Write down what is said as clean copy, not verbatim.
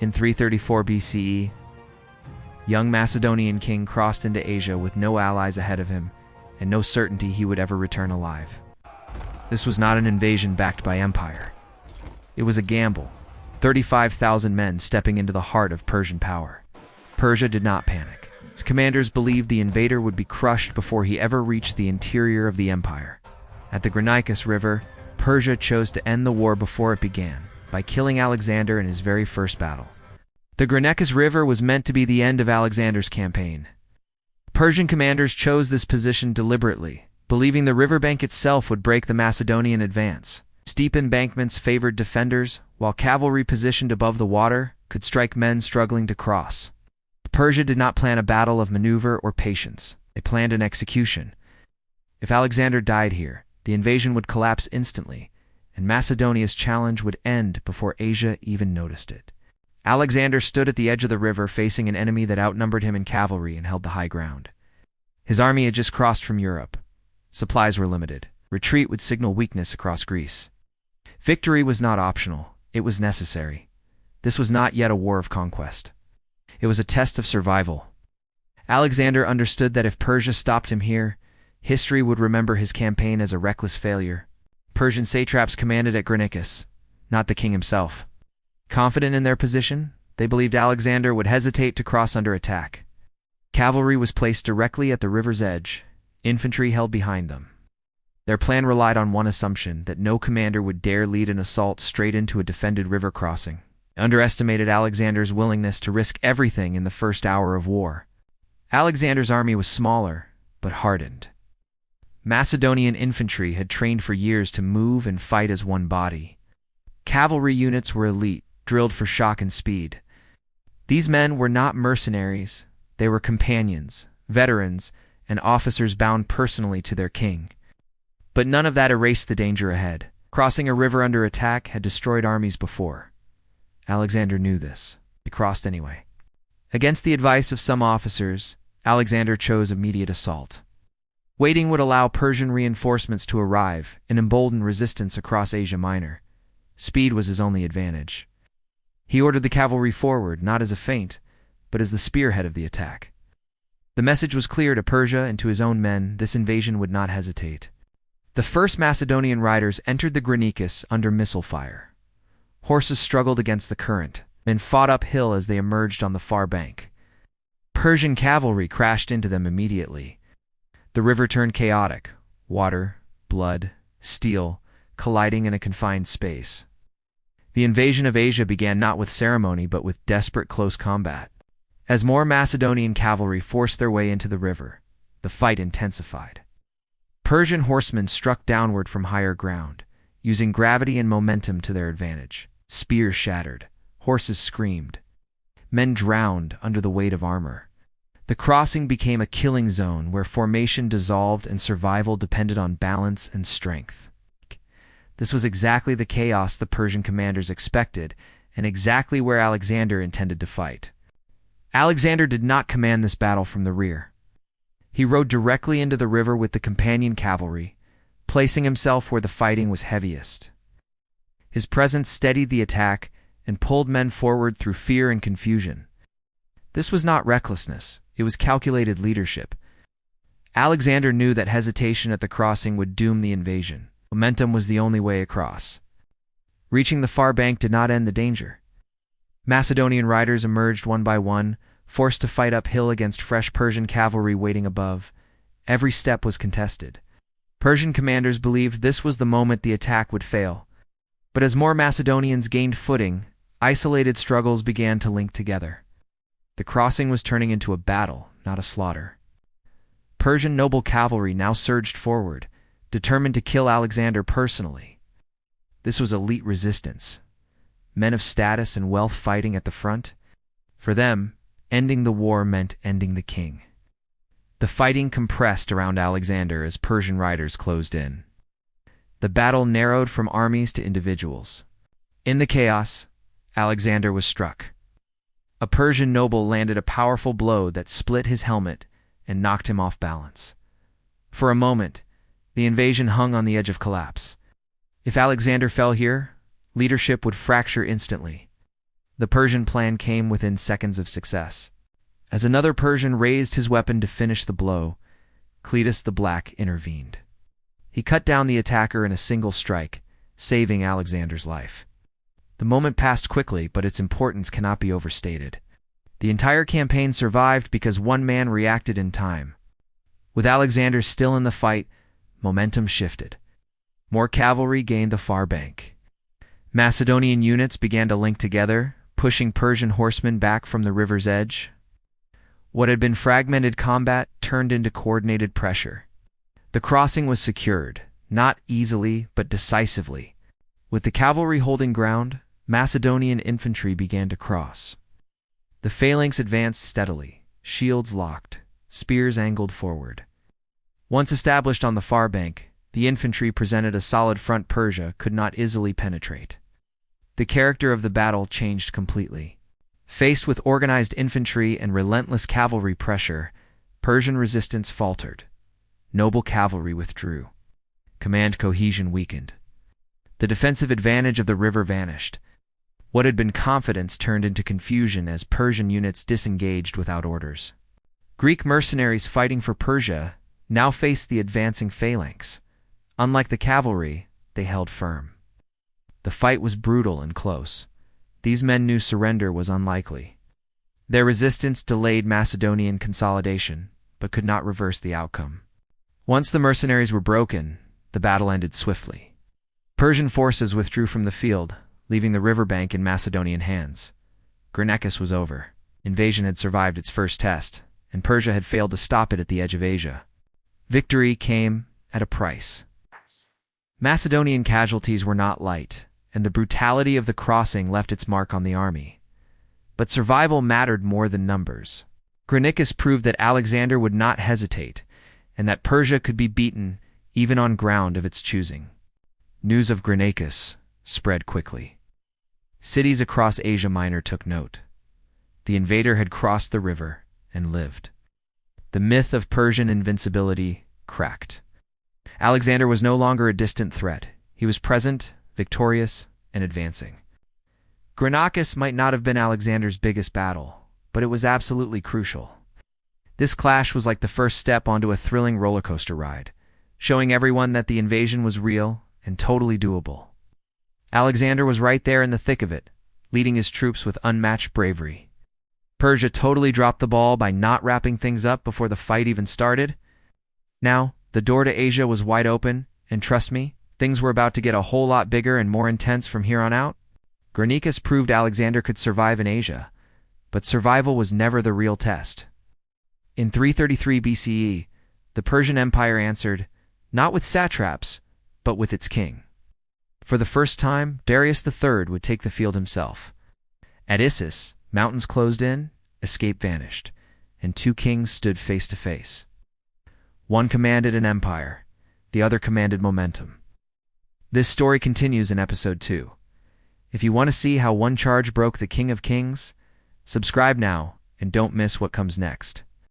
In 334 BCE, young Macedonian king crossed into Asia with no allies ahead of him and no certainty he would ever return alive. This was not an invasion backed by empire. It was a gamble, 35,000 men stepping into the heart of Persian power. Persia did not panic. Its commanders believed the invader would be crushed before he ever reached the interior of the empire. At the Granicus River, Persia chose to end the war before it began, by killing Alexander in his very first battle. The Granicus River was meant to be the end of Alexander's campaign. Persian commanders chose this position deliberately, believing the riverbank itself would break the Macedonian advance. Steep embankments favored defenders, while cavalry positioned above the water could strike men struggling to cross. Persia did not plan a battle of maneuver or patience. They planned an execution. If Alexander died here, the invasion would collapse instantly, and Macedonia's challenge would end before Asia even noticed it. Alexander stood at the edge of the river facing an enemy that outnumbered him in cavalry and held the high ground. His army had just crossed from Europe. Supplies were limited. Retreat would signal weakness across Greece. Victory was not optional, it was necessary. This was not yet a war of conquest. It was a test of survival. Alexander understood that if Persia stopped him here, history would remember his campaign as a reckless failure. Persian satraps commanded at Granicus, not the king himself. Confident in their position, they believed Alexander would hesitate to cross under attack. Cavalry was placed directly at the river's edge, infantry held behind them. Their plan relied on one assumption, that no commander would dare lead an assault straight into a defended river crossing. They underestimated Alexander's willingness to risk everything in the first hour of war. Alexander's army was smaller, but hardened. Macedonian infantry had trained for years to move and fight as one body. Cavalry units were elite, drilled for shock and speed. These men were not mercenaries, they were companions, veterans, and officers bound personally to their king. But none of that erased the danger ahead. Crossing a river under attack had destroyed armies before. Alexander knew this. He crossed anyway. Against the advice of some officers, Alexander chose immediate assault. Waiting would allow Persian reinforcements to arrive and embolden resistance across Asia Minor. Speed was his only advantage. He ordered the cavalry forward, not as a feint, but as the spearhead of the attack. The message was clear to Persia and to his own men: this invasion would not hesitate. The first Macedonian riders entered the Granicus under missile fire. Horses struggled against the current, then fought uphill as they emerged on the far bank. Persian cavalry crashed into them immediately. The river turned chaotic, water, blood, steel, colliding in a confined space. The invasion of Asia began not with ceremony but with desperate close combat. As more Macedonian cavalry forced their way into the river, the fight intensified. Persian horsemen struck downward from higher ground, using gravity and momentum to their advantage. Spears shattered, horses screamed. Men drowned under the weight of armor. The crossing became a killing zone where formation dissolved and survival depended on balance and strength. This was exactly the chaos the Persian commanders expected, and exactly where Alexander intended to fight. Alexander did not command this battle from the rear. He rode directly into the river with the companion cavalry, placing himself where the fighting was heaviest. His presence steadied the attack and pulled men forward through fear and confusion. This was not recklessness, it was calculated leadership. Alexander knew that hesitation at the crossing would doom the invasion. Momentum was the only way across. Reaching the far bank did not end the danger. Macedonian riders emerged one by one, forced to fight uphill against fresh Persian cavalry waiting above. Every step was contested. Persian commanders believed this was the moment the attack would fail. But as more Macedonians gained footing, isolated struggles began to link together. The crossing was turning into a battle, not a slaughter. Persian noble cavalry now surged forward, determined to kill Alexander personally. This was elite resistance. Men of status and wealth fighting at the front. For them, ending the war meant ending the king. The fighting compressed around Alexander as Persian riders closed in. The battle narrowed from armies to individuals. In the chaos, Alexander was struck. A Persian noble landed a powerful blow that split his helmet and knocked him off balance. For a moment, the invasion hung on the edge of collapse. If Alexander fell here, leadership would fracture instantly. The Persian plan came within seconds of success. As another Persian raised his weapon to finish the blow, Cletus the Black intervened. He cut down the attacker in a single strike, saving Alexander's life. The moment passed quickly, but its importance cannot be overstated. The entire campaign survived because one man reacted in time. With Alexander still in the fight, momentum shifted. More cavalry gained the far bank. Macedonian units began to link together, pushing Persian horsemen back from the river's edge. What had been fragmented combat turned into coordinated pressure. The crossing was secured, not easily but decisively. With the cavalry holding ground, Macedonian infantry began to cross. The phalanx advanced steadily, shields locked, spears angled forward. Once established on the far bank, the infantry presented a solid front Persia could not easily penetrate. The character of the battle changed completely. Faced with organized infantry and relentless cavalry pressure, Persian resistance faltered. Noble cavalry withdrew. Command cohesion weakened. The defensive advantage of the river vanished. What had been confidence turned into confusion as Persian units disengaged without orders. Greek mercenaries fighting for Persia now faced the advancing phalanx. Unlike the cavalry, they held firm. The fight was brutal and close. These men knew surrender was unlikely. Their resistance delayed Macedonian consolidation, but could not reverse the outcome. Once the mercenaries were broken, the battle ended swiftly. Persian forces withdrew from the field, leaving the riverbank in Macedonian hands. Granicus was over. Invasion had survived its first test, and Persia had failed to stop it at the edge of Asia. Victory came at a price. Macedonian casualties were not light, and the brutality of the crossing left its mark on the army. But survival mattered more than numbers. Granicus proved that Alexander would not hesitate, and that Persia could be beaten even on ground of its choosing. News of Granicus spread quickly. Cities across Asia Minor took note. The invader had crossed the river and lived. The myth of Persian invincibility cracked. Alexander was no longer a distant threat. He was present, victorious, and advancing. Granicus might not have been Alexander's biggest battle, but it was absolutely crucial. This clash was like the first step onto a thrilling roller coaster ride, showing everyone that the invasion was real and totally doable. Alexander was right there in the thick of it, leading his troops with unmatched bravery. Persia totally dropped the ball by not wrapping things up before the fight even started. Now, the door to Asia was wide open, and trust me, things were about to get a whole lot bigger and more intense from here on out. Granicus proved Alexander could survive in Asia, but survival was never the real test. In 333 BCE, the Persian Empire answered, not with satraps, but with its king. For the first time, Darius III would take the field himself. At Issus, mountains closed in, escape vanished, and two kings stood face to face. One commanded an empire, the other commanded momentum. This story continues in episode 2. If you want to see how one charge broke the King of Kings, subscribe now and don't miss what comes next.